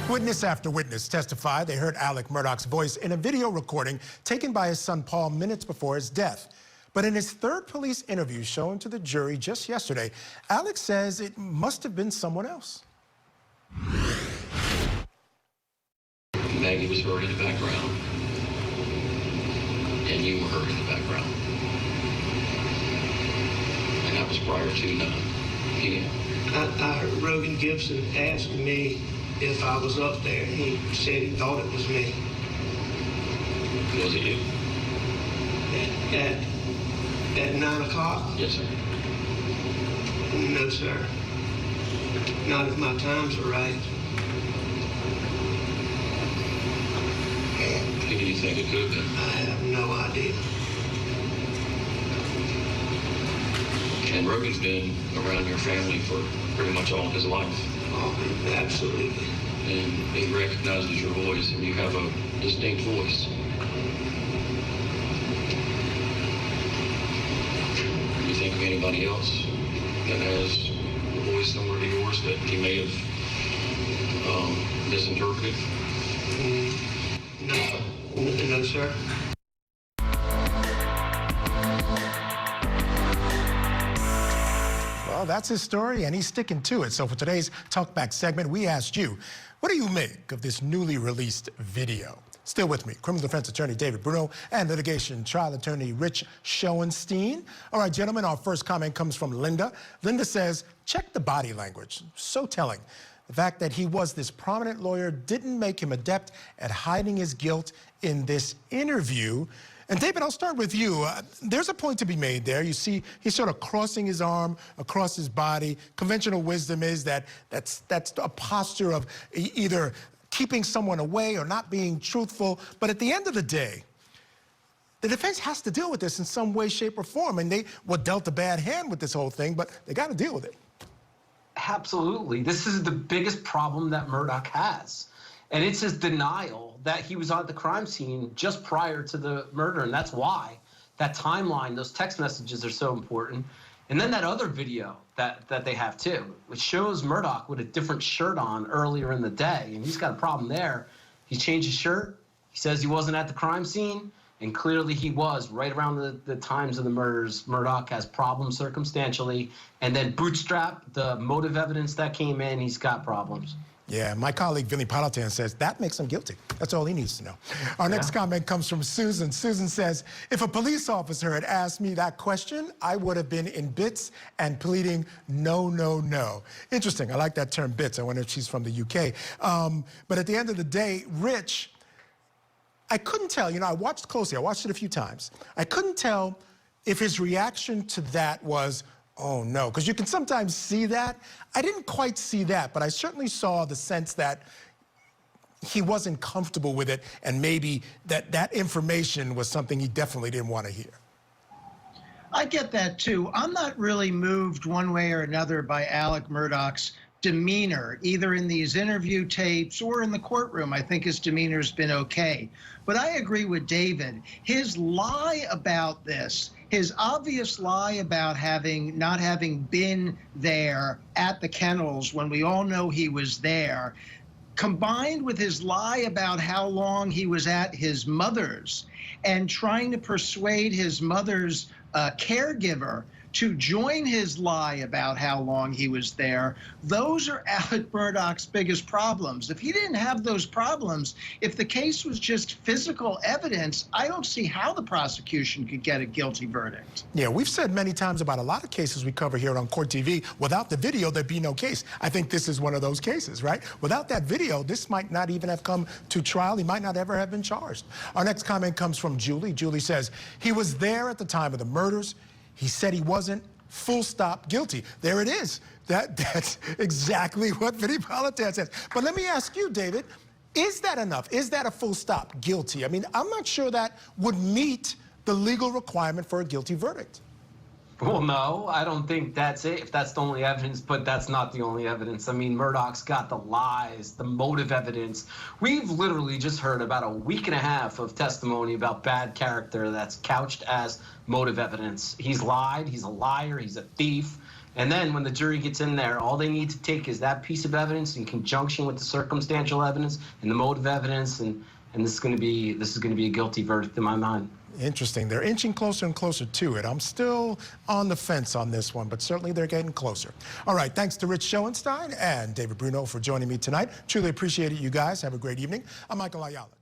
Witness after witness testified they heard Alex Murdaugh's voice in a video recording taken by his son Paul minutes before his death. But in his third police interview shown to the jury just yesterday, Alex says it must have been someone else. Maggie was heard in the background, and you were heard in the background. And that was prior to 9 p.m. I heard Rogan Gibson ask me if I was up there. He said he thought it was me. Was it you? At 9 o'clock? Yes, sir. No, sir. Not if my times are right. Who do you think it could have been? I have no idea. And Rogan's been around your family for pretty much all of his life. Oh, absolutely. And he recognizes your voice, and you have a distinct voice. Do you think of anybody else that has a voice similar to yours that he may have misinterpreted? No, sir. Well, that's his story, and he's sticking to it. So for today's Talkback segment, we asked you, what do you make of this newly released video? Still with me, criminal defense attorney David Bruno and litigation trial attorney Rich Schoenstein. All right, gentlemen, our first comment comes from Linda. Linda says, check the body language. So telling. The fact that he was this prominent lawyer didn't make him adept at hiding his guilt in this interview. And David, I'll start with you. There's a point to be made there. You see, he's sort of crossing his arm across his body. Conventional wisdom is that that's a posture of either keeping someone away or not being truthful. But at the end of the day, the defense has to deal with this in some way, shape, or form. And they were dealt a bad hand with this whole thing, but they got to deal with it. Absolutely. This is the biggest problem that Murdaugh has. And it's his denial that he was at the crime scene just prior to the murder. And that's why that timeline, those text messages are so important. And then that other video that they have too, which shows Murdaugh with a different shirt on earlier in the day. And he's got a problem there. He changed his shirt. He says he wasn't at the crime scene. And clearly he was right around the times of the murders. Murdaugh has problems circumstantially. And then bootstrap, the motive evidence that came in, he's got problems. Yeah, my colleague Vinny Politan says that makes him guilty. That's all he needs to know. Our next comment comes from Susan. Susan says, if a police officer had asked me that question, I would have been in bits and pleading no, no, no. Interesting. I like that term bits. I wonder if she's from the UK. But at the end of the day, Rich, I couldn't tell, you know, I watched closely, I watched it a few times. I couldn't tell if his reaction to that was, oh no, because you can sometimes see that. I didn't quite see that, but I certainly saw the sense that he wasn't comfortable with it, and maybe that information was something he definitely didn't want to hear. I get that too. I'm not really moved one way or another by Alex Murdaugh's demeanor, either in these interview tapes or in the courtroom. I think his demeanor's been okay. But I agree with David. His lie about this, his obvious lie about not having been there at the kennels when we all know he was there, combined with his lie about how long he was at his mother's and trying to persuade his mother's caregiver to join his lie about how long he was there, those are Alex Murdaugh's biggest problems. If he didn't have those problems, if the case was just physical evidence, I don't see how the prosecution could get a guilty verdict. Yeah, we've said many times about a lot of cases we cover here on CourtTV, without the video, there'd be no case. I think this is one of those cases, right? Without that video, this might not even have come to trial. He might not ever have been charged. Our next comment comes from Julie. Julie says, he was there at the time of the murders. He said he wasn't, full stop, guilty. There it is. That's exactly what Vinny Politan says. But let me ask you, David, is that enough? Is that a full stop, guilty? I mean, I'm not sure that would meet the legal requirement for a guilty verdict. Well, no, I don't think that's it, if that's the only evidence, but that's not the only evidence. I mean, Murdaugh's got the lies, the motive evidence. We've literally just heard about a week and a half of testimony about bad character that's couched as motive evidence. He's lied, he's a liar, he's a thief, And then when the jury gets in there, all they need to take is that piece of evidence in conjunction with the circumstantial evidence and the motive evidence, and this is going to be a guilty verdict in my mind. Interesting. They're inching closer and closer to it. I'm still on the fence on this one, but certainly they're getting closer. All right, thanks to Rich Schoenstein and David Bruno for joining me tonight. Truly appreciate it, you guys. Have a great evening. I'm Michael Ayala.